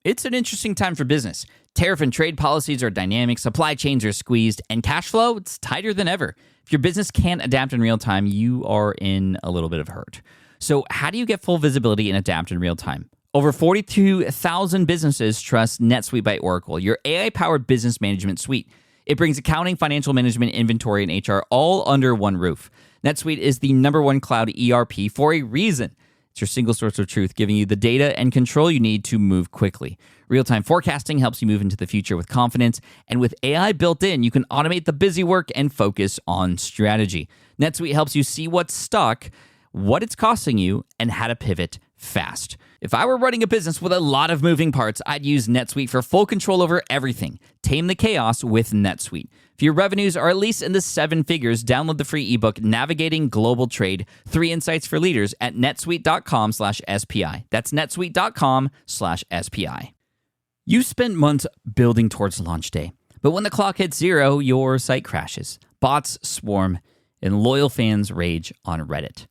It's an interesting time for business. Tariff and trade policies are dynamic, supply chains are squeezed, and cash flow, it's tighter than ever. If your business can't adapt in real time, you are in a little bit of hurt. So how do you get full visibility and adapt in real time? Over 42,000 businesses trust NetSuite by Oracle, your AI-powered business management suite. It brings accounting, financial management, inventory, and HR all under one roof. NetSuite is the #1 cloud ERP for a reason. It's your single source of truth, giving you the data and control you need to move quickly. Real-time forecasting helps you move into the future with confidence, and with AI built in, you can automate the busy work and focus on strategy. NetSuite helps you see what's stuck, what it's costing you, and how to pivot fast. If I were running a business with a lot of moving parts, I'd use NetSuite for full control over everything. Tame the chaos with NetSuite. If your revenues are at least in the 7 figures, download the free ebook, Navigating Global Trade, 3 Insights for Leaders at netsuite.com/SPI. That's netsuite.com/SPI. You spent months building towards launch day, but when the clock hits 0, your site crashes. Bots swarm, and loyal fans rage on Reddit.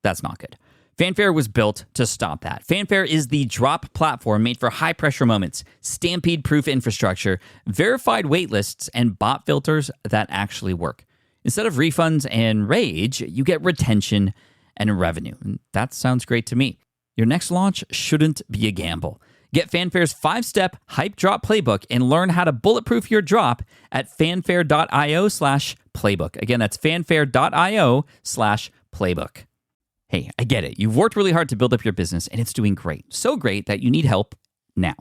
That's not good. Fanfare was built to stop that. Fanfare is the drop platform made for high-pressure moments, stampede-proof infrastructure, verified waitlists, and bot filters that actually work. Instead of refunds and rage, you get retention and revenue. And that sounds great to me. Your next launch shouldn't be a gamble. Get Fanfare's 5-step hype drop playbook and learn how to bulletproof your drop at fanfare.io/playbook. Again, that's fanfare.io/playbook. Hey, I get it. You've worked really hard to build up your business, and it's doing great. So great that you need help now.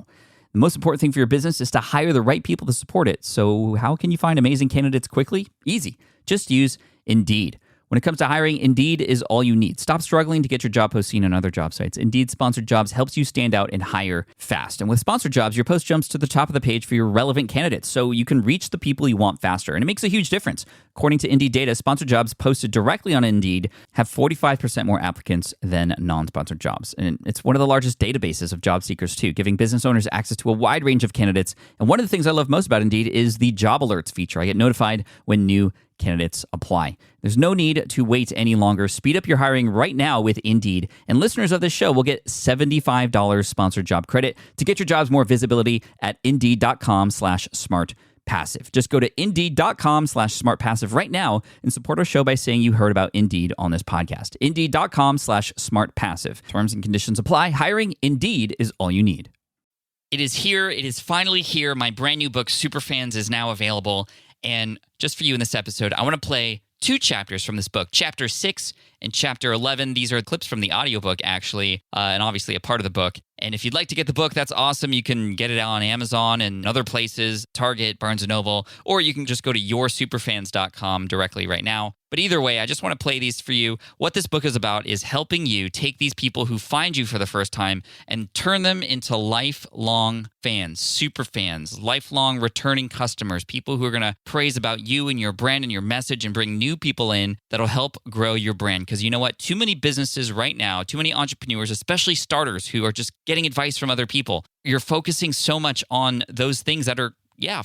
The most important thing for your business is to hire the right people to support it. So how can you find amazing candidates quickly? Easy. Just use Indeed. When it comes to hiring, Indeed is all you need. Stop struggling to get your job post seen on other job sites. Indeed Sponsored Jobs helps you stand out and hire fast. And with Sponsored Jobs, your post jumps to the top of the page for your relevant candidates, so you can reach the people you want faster. And it makes a huge difference. According to Indeed data, Sponsored Jobs posted directly on Indeed have 45% more applicants than non-sponsored jobs. And it's one of the largest databases of job seekers, too, giving business owners access to a wide range of candidates. And one of the things I love most about Indeed is the job alerts feature. I get notified when new candidates apply. There's no need to wait any longer. Speed up your hiring right now with Indeed. And listeners of this show will get $75 sponsored job credit to get your jobs more visibility at Indeed.com/smartpassive. Just go to Indeed.com/smartpassive right now and support our show by saying you heard about Indeed on this podcast. Indeed.com/smartpassive. Terms and conditions apply. Hiring Indeed is all you need. It is here. It is finally here. My brand new book, Superfans, is now available. And just for you in this episode, I want to play 2 chapters from this book, Chapter 6 and Chapter 11. These are clips from the audiobook, actually, and obviously a part of the book. And if you'd like to get the book, that's awesome. You can get it on Amazon and other places, Target, Barnes & Noble, or you can just go to yoursuperfans.com directly right now. But either way, I just want to play these for you. What this book is about is helping you take these people who find you for the first time and turn them into lifelong fans, super fans, lifelong returning customers, people who are going to praise about you and your brand and your message and bring new people in that'll help grow your brand. Because you know what? Too many businesses right now, too many entrepreneurs, especially starters who are just getting advice from other people. You're focusing so much on those things that are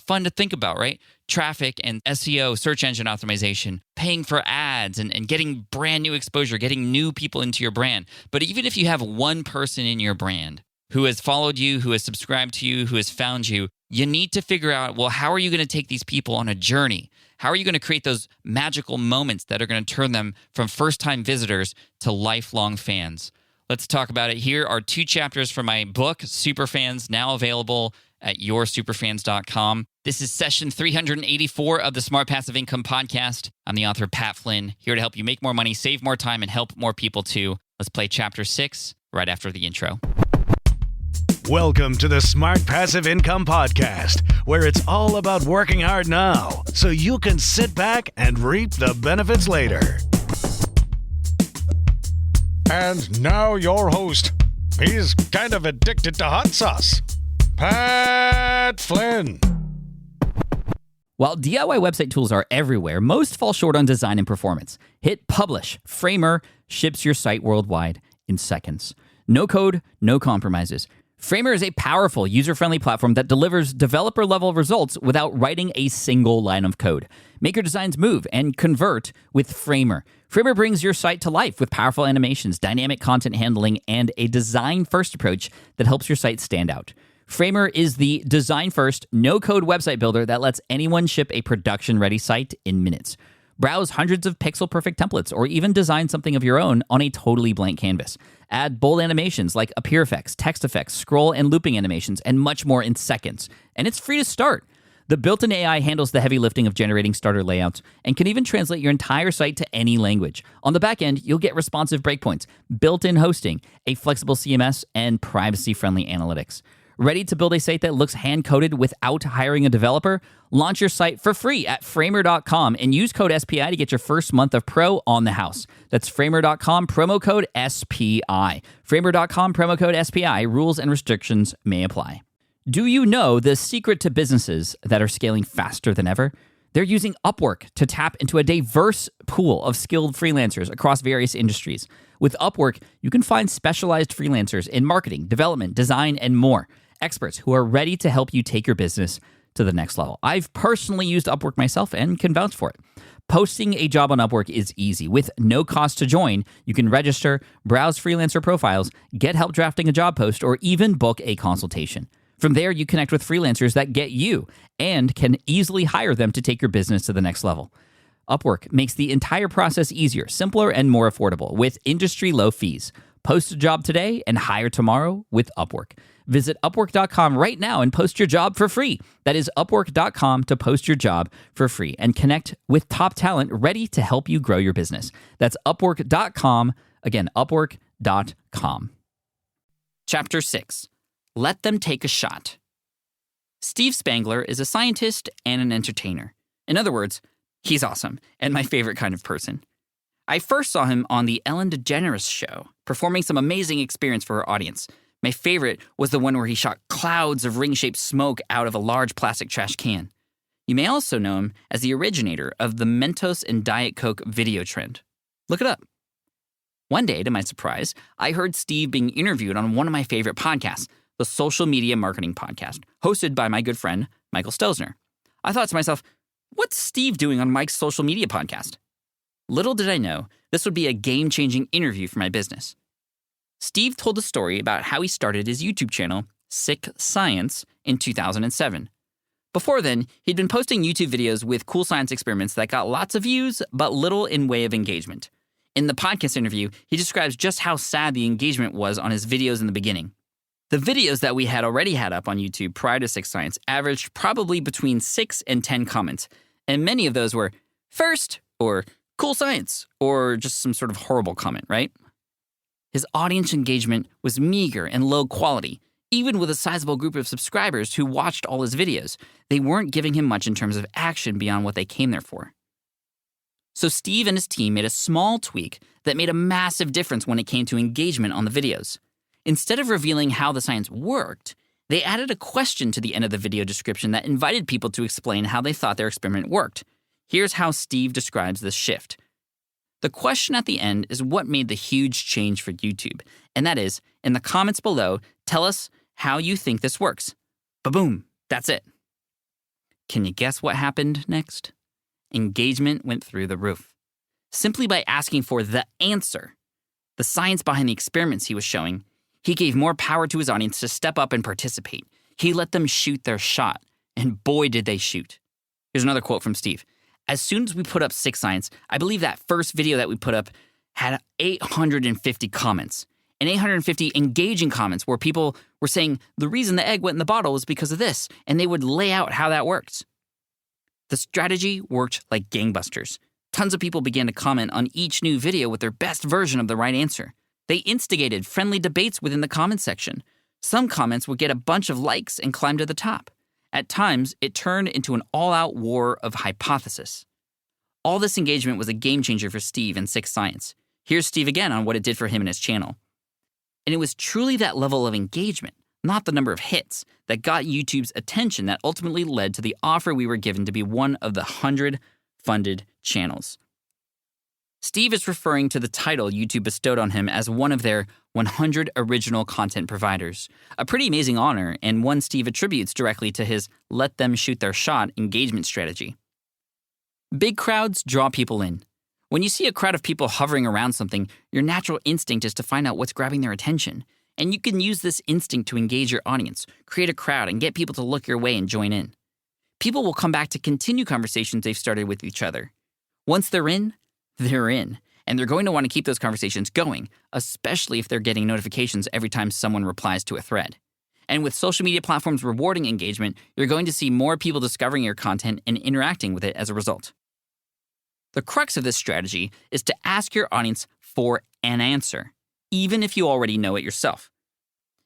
fun to think about, right? Traffic and SEO, search engine optimization, paying for ads and getting brand new exposure, getting new people into your brand. But even if you have one person in your brand who has followed you, who has subscribed to you, who has found you, you need to figure out, well, how are you going to take these people on a journey? How are you going to create those magical moments that are going to turn them from first-time visitors to lifelong fans? Let's talk about it. Here are 2 chapters from my book, Superfans, now available at yoursuperfans.com. This is session 384 of the Smart Passive Income Podcast. I'm the author, Pat Flynn, here to help you make more money, save more time, and help more people too. Let's play Chapter 6 right after the intro. Welcome to the Smart Passive Income Podcast, where it's all about working hard now so you can sit back and reap the benefits later. And now your host. He's kind of addicted to hot sauce. Pat Flynn. While DIY website tools are everywhere, most fall short on design and performance. Hit publish. Framer ships your site worldwide in seconds. No code, no compromises. Framer is a powerful, user-friendly platform that delivers developer-level results without writing a single line of code. Make your designs move and convert with Framer. Framer brings your site to life with powerful animations, dynamic content handling, and a design-first approach that helps your site stand out. Framer is the design-first, no-code website builder that lets anyone ship a production-ready site in minutes. Browse hundreds of pixel-perfect templates or even design something of your own on a totally blank canvas. Add bold animations like appear effects, text effects, scroll and looping animations, and much more in seconds. And it's free to start. The built-in AI handles the heavy lifting of generating starter layouts and can even translate your entire site to any language. On the back end, you'll get responsive breakpoints, built-in hosting, a flexible CMS, and privacy-friendly analytics. Ready to build a site that looks hand-coded without hiring a developer? Launch your site for free at framer.com and use code SPI to get your first month of pro on the house. That's framer.com, promo code SPI. Framer.com, promo code SPI. Rules and restrictions may apply. Do you know the secret to businesses that are scaling faster than ever? They're using Upwork to tap into a diverse pool of skilled freelancers across various industries. With Upwork, you can find specialized freelancers in marketing, development, design, and more. Experts who are ready to help you take your business to the next level. I've personally used Upwork myself and can vouch for it. Posting a job on Upwork is easy. With no cost to join, you can register, browse freelancer profiles, get help drafting a job post, or even book a consultation. From there, you connect with freelancers that get you and can easily hire them to take your business to the next level. Upwork makes the entire process easier, simpler, and more affordable with industry-low fees. Post a job today and hire tomorrow with Upwork. Visit Upwork.com right now and post your job for free. That is Upwork.com to post your job for free and connect with top talent ready to help you grow your business. That's Upwork.com. Again, Upwork.com. Chapter 6. Let them take a shot. Steve Spangler is a scientist and an entertainer. In other words, he's awesome and my favorite kind of person. I first saw him on the Ellen DeGeneres show, performing some amazing experience for her audience. My favorite was the one where he shot clouds of ring-shaped smoke out of a large plastic trash can. You may also know him as the originator of the Mentos and Diet Coke video trend. Look it up. One day, to my surprise, I heard Steve being interviewed on one of my favorite podcasts, the Social Media Marketing Podcast, hosted by my good friend, Michael Stelzner. I thought to myself, what's Steve doing on Mike's social media podcast? Little did I know, this would be a game-changing interview for my business. Steve told a story about how he started his YouTube channel, Sick Science, in 2007. Before then, he'd been posting YouTube videos with cool science experiments that got lots of views, but little in way of engagement. In the podcast interview, he describes just how sad the engagement was on his videos in the beginning. The videos that we had already had up on YouTube prior to Sick Science averaged probably between 6 and 10 comments, and many of those were first, or cool science, or just some sort of horrible comment, right? His audience engagement was meager and low quality. Even with a sizable group of subscribers who watched all his videos, they weren't giving him much in terms of action beyond what they came there for. So Steve and his team made a small tweak that made a massive difference when it came to engagement on the videos. Instead of revealing how the science worked, they added a question to the end of the video description that invited people to explain how they thought their experiment worked. Here's how Steve describes this shift. The question at the end is what made the huge change for YouTube, and that is, in the comments below, tell us how you think this works. Ba-boom, that's it. Can you guess what happened next? Engagement went through the roof. Simply by asking for the answer, the science behind the experiments he was showing, he gave more power to his audience to step up and participate. He let them shoot their shot, and boy did they shoot. Here's another quote from Steve. As soon as we put up Sick Science, I believe that first video that we put up had 850 comments. And 850 engaging comments where people were saying the reason the egg went in the bottle was because of this, and they would lay out how that works. The strategy worked like gangbusters. Tons of people began to comment on each new video with their best version of the right answer. They instigated friendly debates within the comment section. Some comments would get a bunch of likes and climb to the top. At times, it turned into an all-out war of hypothesis. All this engagement was a game-changer for Steve and Sick Science. Here's Steve again on what it did for him and his channel. And it was truly that level of engagement, not the number of hits, that got YouTube's attention that ultimately led to the offer we were given to be one of the 100 funded channels. Steve is referring to the title YouTube bestowed on him as one of their 100 original content providers, a pretty amazing honor and one Steve attributes directly to his let them shoot their shot engagement strategy. Big crowds draw people in. When you see a crowd of people hovering around something, your natural instinct is to find out what's grabbing their attention. And you can use this instinct to engage your audience, create a crowd, and get people to look your way and join in. People will come back to continue conversations they've started with each other. Once they're in, and they're going to want to keep those conversations going, especially if they're getting notifications every time someone replies to a thread. And with social media platforms rewarding engagement, you're going to see more people discovering your content and interacting with it as a result. The crux of this strategy is to ask your audience for an answer, even if you already know it yourself.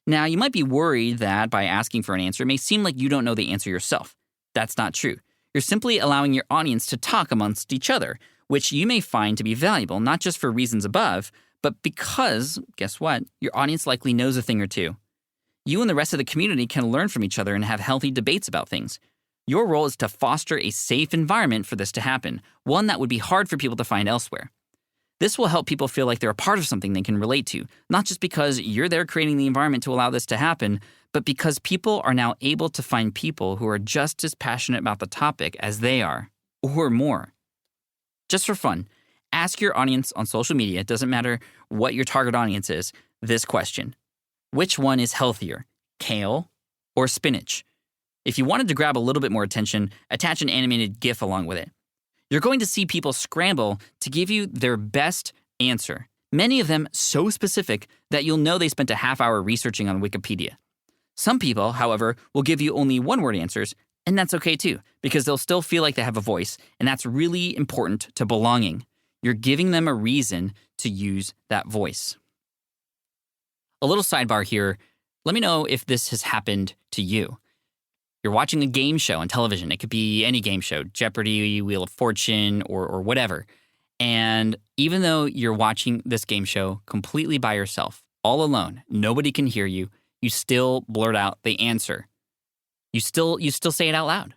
Now, you might be worried that by asking for an answer, it may seem like you don't know the answer yourself. That's not true. You're simply allowing your audience to talk amongst each other, which you may find to be valuable, not just for reasons above, but because, guess what, your audience likely knows a thing or two. You and the rest of the community can learn from each other and have healthy debates about things. Your role is to foster a safe environment for this to happen, one that would be hard for people to find elsewhere. This will help people feel like they're a part of something they can relate to, not just because you're there creating the environment to allow this to happen, but because people are now able to find people who are just as passionate about the topic as they are, or more. Just for fun, ask your audience on social media, it doesn't matter what your target audience is, this question. Which one is healthier, kale or spinach? If you wanted to grab a little bit more attention, attach an animated GIF along with it. You're going to see people scramble to give you their best answer, many of them so specific that you'll know they spent a half hour researching on Wikipedia. Some people, however, will give you only one-word answers, and that's okay too, because they'll still feel like they have a voice, and that's really important to belonging. You're giving them a reason to use that voice. A little sidebar here, let me know if this has happened to you. You're watching a game show on television. It could be any game show, Jeopardy, Wheel of Fortune, or whatever. And even though you're watching this game show completely by yourself, all alone, nobody can hear you, you still blurt out the answer. You still say it out loud.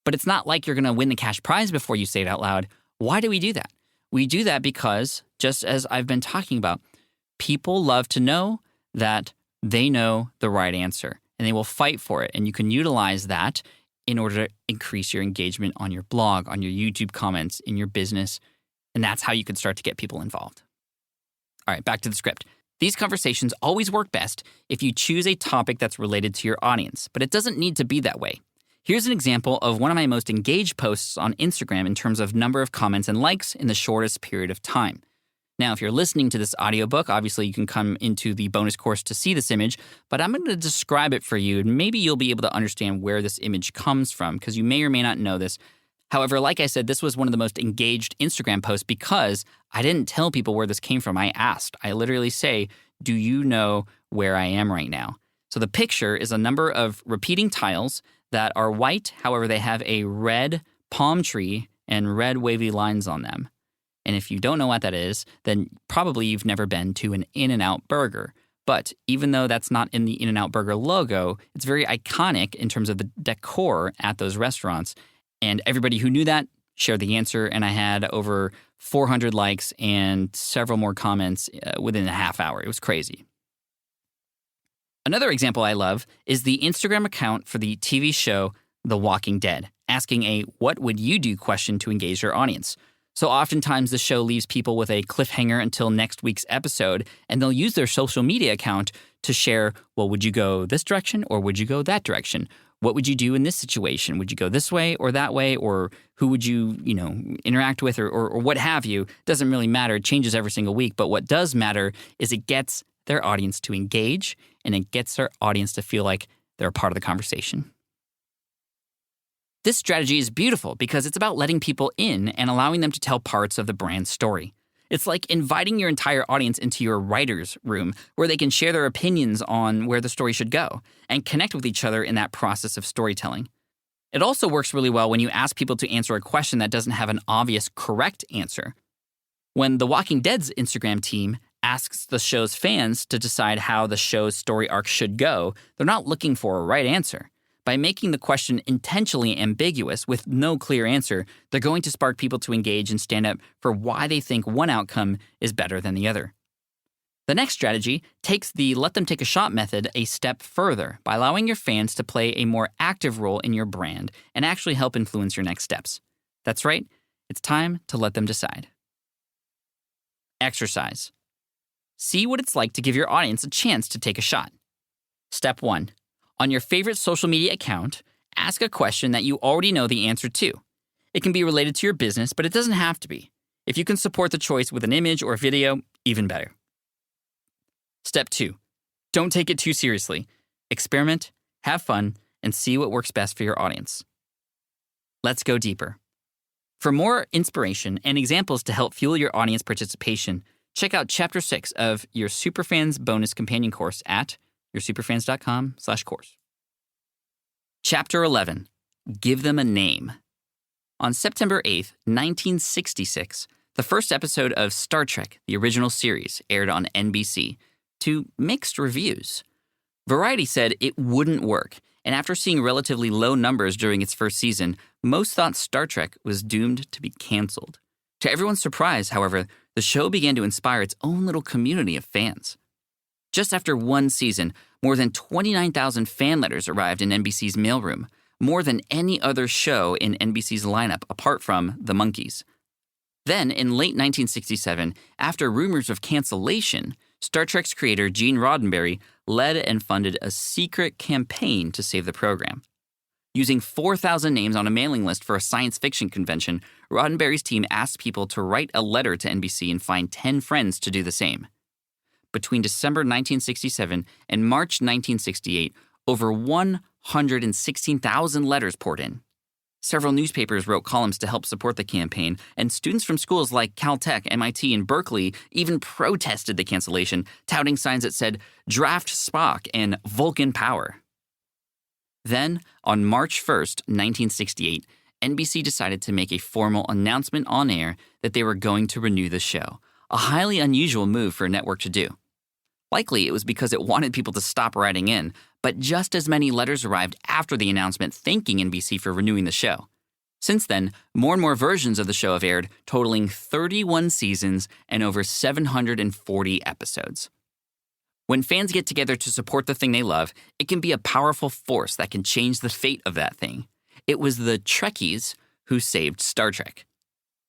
But it's not like you're going to win the cash prize before you say it out loud. Why do we do that? We do that because, just as I've been talking about, people love to know that they know the right answer. And they will fight for it. And you can utilize that in order to increase your engagement on your blog, on your YouTube comments, in your business. And that's how you can start to get people involved. All right, back to the script. These conversations always work best if you choose a topic that's related to your audience, but it doesn't need to be that way. Here's an example of one of my most engaged posts on Instagram in terms of number of comments and likes in the shortest period of time. Now, if you're listening to this audiobook, obviously you can come into the bonus course to see this image, but I'm going to describe it for you, and maybe you'll be able to understand where this image comes from, because you may or may not know this. However, like I said, this was one of the most engaged Instagram posts because I didn't tell people where this came from. I asked. I literally say, do you know where I am right now? So the picture is a number of repeating tiles that are white. However, they have a red palm tree and red wavy lines on them. And if you don't know what that is, then probably you've never been to an In-N-Out burger. But even though that's not in the In-N-Out burger logo, it's very iconic in terms of the decor at those restaurants. And everybody who knew that shared the answer, and I had over 400 likes and several more comments within a half hour. It was crazy. Another example I love is the Instagram account for the TV show The Walking Dead, asking a "what would you do" question to engage your audience. So oftentimes the show leaves people with a cliffhanger until next week's episode, and they'll use their social media account to share, well, would you go this direction or would you go that direction? What would you do in this situation? Would you go this way or that way? Or who would you, interact with or what have you? Doesn't really matter. It changes every single week. But what does matter is it gets their audience to engage, and it gets their audience to feel like they're a part of the conversation. This strategy is beautiful because it's about letting people in and allowing them to tell parts of the brand's story. It's like inviting your entire audience into your writer's room where they can share their opinions on where the story should go and connect with each other in that process of storytelling. It also works really well when you ask people to answer a question that doesn't have an obvious correct answer. When The Walking Dead's Instagram team asks the show's fans to decide how the show's story arc should go, they're not looking for a right answer. By making the question intentionally ambiguous with no clear answer, they're going to spark people to engage and stand up for why they think one outcome is better than the other. The next strategy takes the let them take a shot method a step further by allowing your fans to play a more active role in your brand and actually help influence your next steps. That's right, it's time to let them decide. Exercise. See what it's like to give your audience a chance to take a shot. Step 1. On your favorite social media account, ask a question that you already know the answer to. It can be related to your business, but it doesn't have to be. If you can support the choice with an image or video, even better. Step 2. Don't take it too seriously. Experiment, have fun, and see what works best for your audience. Let's go deeper. For more inspiration and examples to help fuel your audience participation, check out Chapter 6 of your Superfans Bonus Companion Course at yoursuperfans.com/course. Chapter 11. Give them a name. On September 8th, 1966, the first episode of Star Trek, the original series, aired on NBC, to mixed reviews. Variety said it wouldn't work, and after seeing relatively low numbers during its first season, most thought Star Trek was doomed to be canceled. To everyone's surprise, however, the show began to inspire its own little community of fans. Just after one season, more than 29,000 fan letters arrived in NBC's mailroom, more than any other show in NBC's lineup apart from The Monkees. Then, in late 1967, after rumors of cancellation, Star Trek's creator Gene Roddenberry led and funded a secret campaign to save the program. Using 4,000 names on a mailing list for a science fiction convention, Roddenberry's team asked people to write a letter to NBC and find 10 friends to do the same. Between December 1967 and March 1968, over 116,000 letters poured in. Several newspapers wrote columns to help support the campaign, and students from schools like Caltech, MIT, and Berkeley even protested the cancellation, touting signs that said, "Draft Spock" and "Vulcan Power." Then, on March 1st, 1968, NBC decided to make a formal announcement on air that they were going to renew the show, a highly unusual move for a network to do. Likely, it was because it wanted people to stop writing in, but just as many letters arrived after the announcement thanking NBC for renewing the show. Since then, more and more versions of the show have aired, totaling 31 seasons and over 740 episodes. When fans get together to support the thing they love, it can be a powerful force that can change the fate of that thing. It was the Trekkies who saved Star Trek.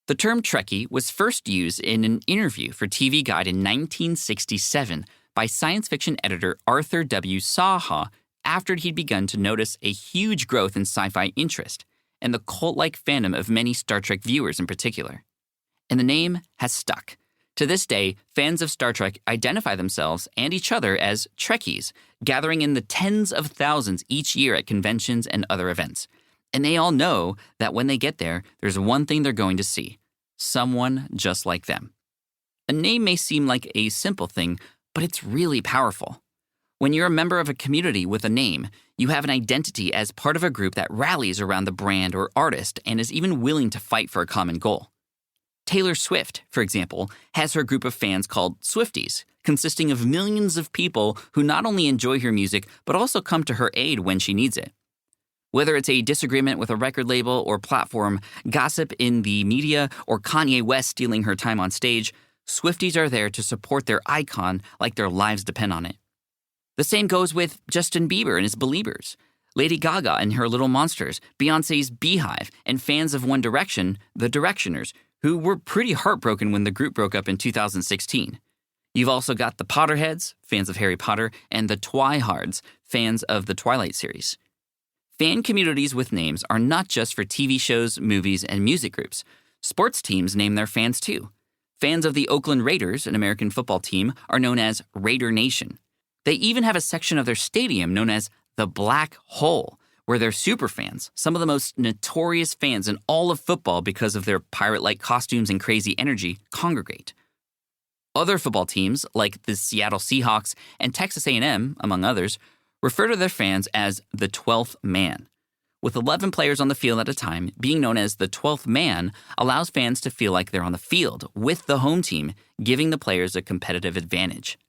The term Trekkie was first used in an interview for TV Guide in 1967 by science fiction editor Arthur W. Saha after he'd begun to notice a huge growth in sci-fi interest and the cult-like fandom of many Star Trek viewers in particular. And the name has stuck. To this day, fans of Star Trek identify themselves and each other as Trekkies, gathering in the tens of thousands each year at conventions and other events. And they all know that when they get there, there's one thing they're going to see: someone just like them. A name may seem like a simple thing, but it's really powerful. When you're a member of a community with a name, you have an identity as part of a group that rallies around the brand or artist and is even willing to fight for a common goal. Taylor Swift, for example, has her group of fans called Swifties, consisting of millions of people who not only enjoy her music, but also come to her aid when she needs it. Whether it's a disagreement with a record label or platform, gossip in the media, or Kanye West stealing her time on stage, Swifties are there to support their icon like their lives depend on it. The same goes with Justin Bieber and his Beliebers, Lady Gaga and her Little Monsters, Beyoncé's Beehive, and fans of One Direction, the Directioners, who were pretty heartbroken when the group broke up in 2016. You've also got the Potterheads, fans of Harry Potter, and the Twihards, fans of the Twilight series. Fan communities with names are not just for TV shows, movies, and music groups. Sports teams name their fans too. Fans of the Oakland Raiders, an American football team, are known as Raider Nation. They even have a section of their stadium known as the Black Hole, where their superfans, some of the most notorious fans in all of football because of their pirate-like costumes and crazy energy, congregate. Other football teams, like the Seattle Seahawks and Texas A&M, among others, refer to their fans as the 12th man. With 11 players on the field at a time, being known as the 12th man allows fans to feel like they're on the field with the home team, giving the players a competitive advantage.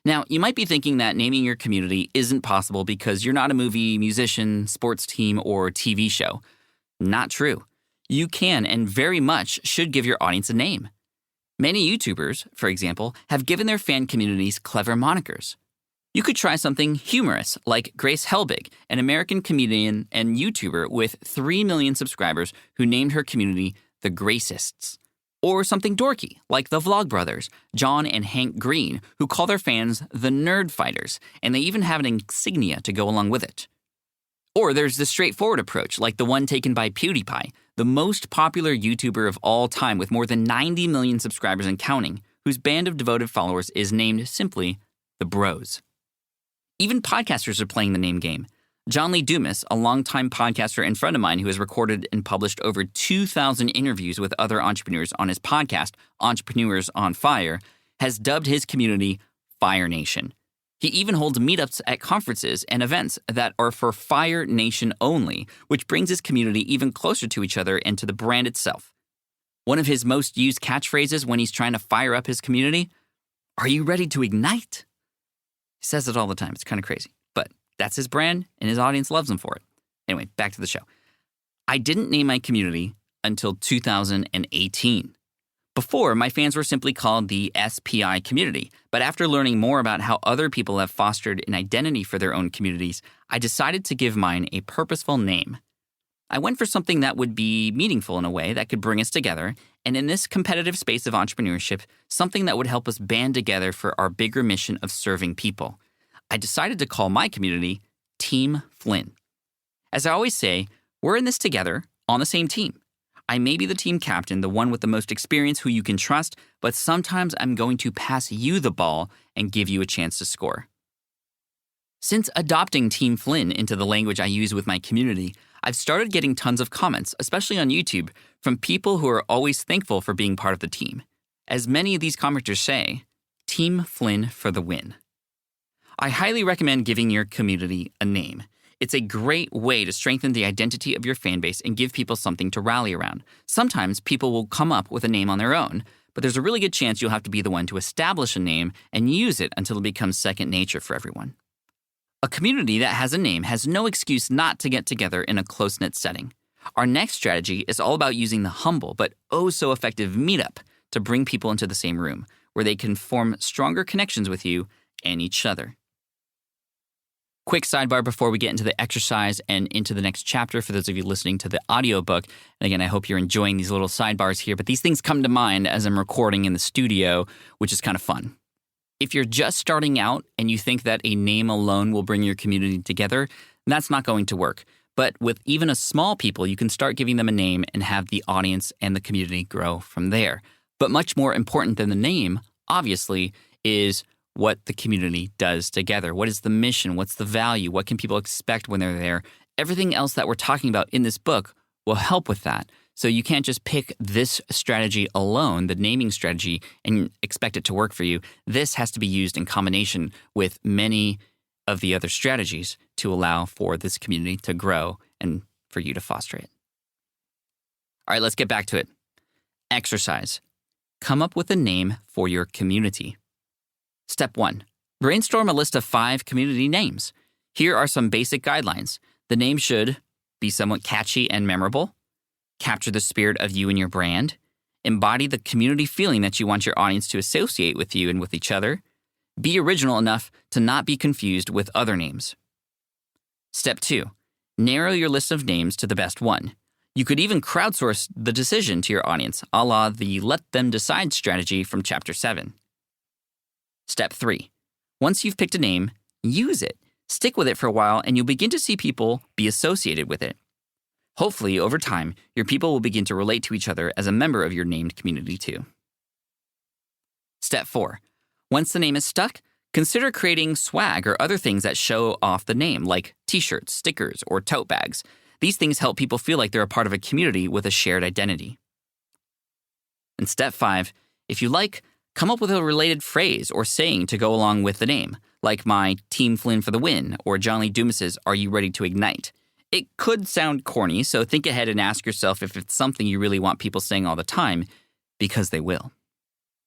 Now, you might be thinking that naming your community isn't possible because you're not a movie, musician, sports team, or TV show. Not true. You can and very much should give your audience a name. Many YouTubers, for example, have given their fan communities clever monikers. You could try something humorous like Grace Helbig, an American comedian and YouTuber with 3 million subscribers who named her community the Gracists. Or something dorky, like the Vlogbrothers, John and Hank Green, who call their fans the Nerd Fighters, and they even have an insignia to go along with it. Or there's the straightforward approach, like the one taken by PewDiePie, the most popular YouTuber of all time with more than 90 million subscribers and counting, whose band of devoted followers is named simply the Bros. Even podcasters are playing the name game. John Lee Dumas, a longtime podcaster and friend of mine who has recorded and published over 2,000 interviews with other entrepreneurs on his podcast, Entrepreneurs on Fire, has dubbed his community Fire Nation. He even holds meetups at conferences and events that are for Fire Nation only, which brings his community even closer to each other and to the brand itself. One of his most used catchphrases when he's trying to fire up his community, "Are you ready to ignite?" He says it all the time. It's kind of crazy. But that's his brand, and his audience loves him for it. Anyway, back to the show. I didn't name my community until 2018. Before, my fans were simply called the SPI community, but after learning more about how other people have fostered an identity for their own communities, I decided to give mine a purposeful name. I went for something that would be meaningful in a way that could bring us together, and in this competitive space of entrepreneurship, something that would help us band together for our bigger mission of serving people. I decided to call my community Team Flynn. As I always say, we're in this together on the same team. I may be the team captain, the one with the most experience who you can trust, but sometimes I'm going to pass you the ball and give you a chance to score. Since adopting Team Flynn into the language I use with my community, I've started getting tons of comments, especially on YouTube, from people who are always thankful for being part of the team. As many of these commenters say, Team Flynn for the win. I highly recommend giving your community a name. It's a great way to strengthen the identity of your fan base and give people something to rally around. Sometimes people will come up with a name on their own, but there's a really good chance you'll have to be the one to establish a name and use it until it becomes second nature for everyone. A community that has a name has no excuse not to get together in a close-knit setting. Our next strategy is all about using the humble but oh-so-effective meetup to bring people into the same room, where they can form stronger connections with you and each other. Quick sidebar before we get into the exercise and into the next chapter for those of you listening to the audiobook. And again, I hope you're enjoying these little sidebars here, but these things come to mind as I'm recording in the studio, which is kind of fun. If you're just starting out and you think that a name alone will bring your community together, that's not going to work. But with even a small people, you can start giving them a name and have the audience and the community grow from there. But much more important than the name, obviously, is what the community does together. What is the mission? What's the value? What can people expect when they're there? Everything else that we're talking about in this book will help with that. So you can't just pick this strategy alone, the naming strategy, and expect it to work for you. This has to be used in combination with many of the other strategies to allow for this community to grow and for you to foster it. All right, let's get back to it. Exercise. Come up with a name for your community. Step 1. Brainstorm a list of 5 community names. Here are some basic guidelines. The name should be somewhat catchy and memorable, capture the spirit of you and your brand, embody the community feeling that you want your audience to associate with you and with each other, be original enough to not be confused with other names. Step 2. Narrow your list of names to the best one. You could even crowdsource the decision to your audience, a la the let them decide strategy from Chapter 7. Step 3. Once you've picked a name, use it. Stick with it for a while and you'll begin to see people be associated with it. Hopefully, over time, your people will begin to relate to each other as a member of your named community too. Step 4. Once the name is stuck, consider creating swag or other things that show off the name, like t-shirts, stickers, or tote bags. These things help people feel like they're a part of a community with a shared identity. And step 5, if you like, come up with a related phrase or saying to go along with the name, like my Team Flynn for the win or John Lee Dumas's Are You Ready to Ignite? It could sound corny, so think ahead and ask yourself if it's something you really want people saying all the time, because they will.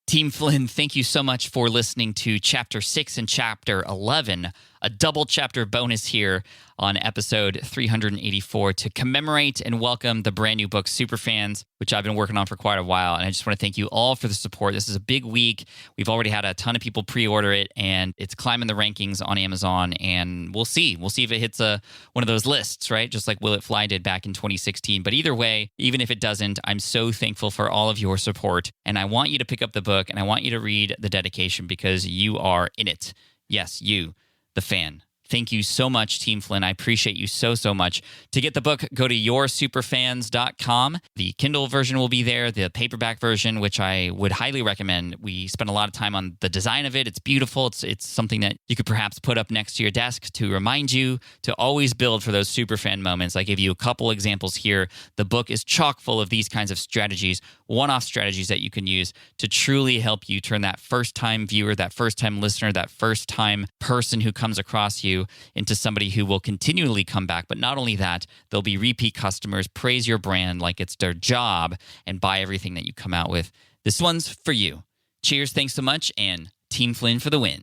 Team Flynn, thank you so much for listening to Chapter 6 and Chapter 11 a double chapter bonus here on episode 384 to commemorate and welcome the brand new book, Superfans, which I've been working on for quite a while. And I just want to thank you all for the support. This is a big week. We've already had a ton of people pre-order it, and it's climbing the rankings on Amazon. And we'll see. We'll see if it hits one of those lists, right? Just like Will It Fly did back in 2016. But either way, even if it doesn't, I'm so thankful for all of your support. And I want you to pick up the book, and I want you to read the dedication because you are in it. Yes, you, the fan. Thank you so much, Team Flynn. I appreciate you so, so much. To get the book, go to yoursuperfans.com. The Kindle version will be there, the paperback version, which I would highly recommend. We spent a lot of time on the design of it. It's beautiful. It's something that you could perhaps put up next to your desk to remind you to always build for those superfan moments. I gave you a couple examples here. The book is chock full of these kinds of strategies, one-off strategies that you can use to truly help you turn that first-time viewer, that first-time listener, that first-time person who comes across you into somebody who will continually come back. But not only that, they'll be repeat customers, praise your brand like it's their job, and buy everything that you come out with. This one's for you. Cheers, thanks so much, and Team Flynn for the win.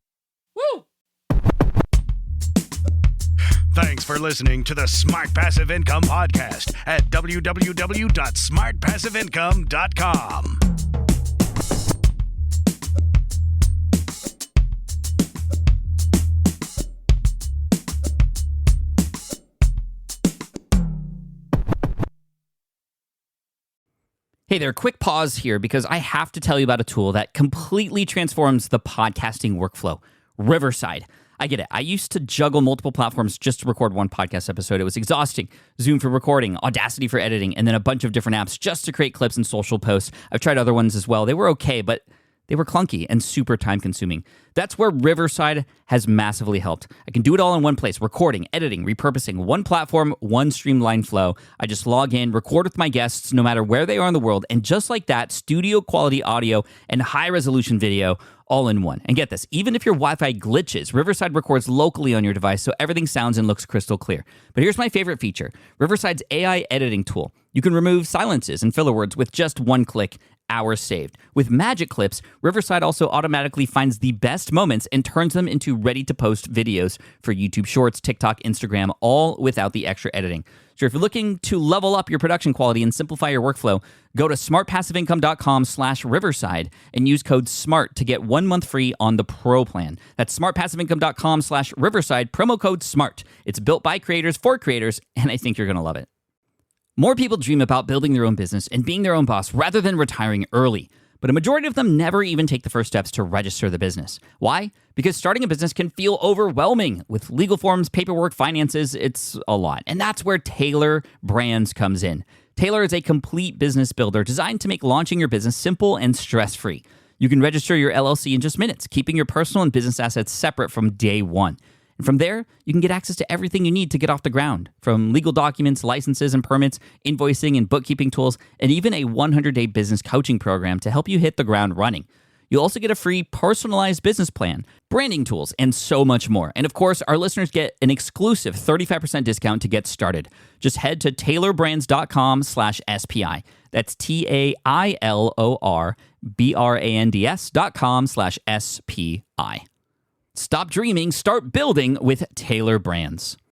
Woo! Thanks for listening to the Smart Passive Income Podcast at www.smartpassiveincome.com. Hey there, quick pause here because I have to tell you about a tool that completely transforms the podcasting workflow, Riverside. I get it. I used to juggle multiple platforms just to record one podcast episode. It was exhausting. Zoom for recording, Audacity for editing, and then a bunch of different apps just to create clips and social posts. I've tried other ones as well. They were okay, but they were clunky and super time-consuming. That's where Riverside has massively helped. I can do it all in one place, recording, editing, repurposing, one platform, one streamlined flow. I just log in, record with my guests no matter where they are in the world, and just like that, studio-quality audio and high-resolution video all in one. And get this, even if your Wi-Fi glitches, Riverside records locally on your device so everything sounds and looks crystal clear. But here's my favorite feature, Riverside's AI editing tool. You can remove silences and filler words with just one click, hours saved. With Magic Clips, Riverside also automatically finds the best moments and turns them into ready-to-post videos for YouTube Shorts, TikTok, Instagram, all without the extra editing. So if you're looking to level up your production quality and simplify your workflow, go to smartpassiveincome.com/Riverside and use code SMART to get 1 month free on the Pro plan. That's smartpassiveincome.com/Riverside, promo code SMART. It's built by creators for creators, and I think you're going to love it. More people dream about building their own business and being their own boss rather than retiring early. But a majority of them never even take the first steps to register the business. Why? Because starting a business can feel overwhelming. With legal forms, paperwork, finances, it's a lot. And that's where Taylor Brands comes in. Taylor is a complete business builder designed to make launching your business simple and stress-free. You can register your LLC in just minutes, keeping your personal and business assets separate from day one. And from there, you can get access to everything you need to get off the ground, from legal documents, licenses and permits, invoicing and bookkeeping tools, and even a 100-day business coaching program to help you hit the ground running. You'll also get a free personalized business plan, branding tools, and so much more. And of course, our listeners get an exclusive 35% discount to get started. Just head to taylorbrands.com/SPI. That's TAILORBRANDS.com/SPI. Stop dreaming, start building with Taylor Brands.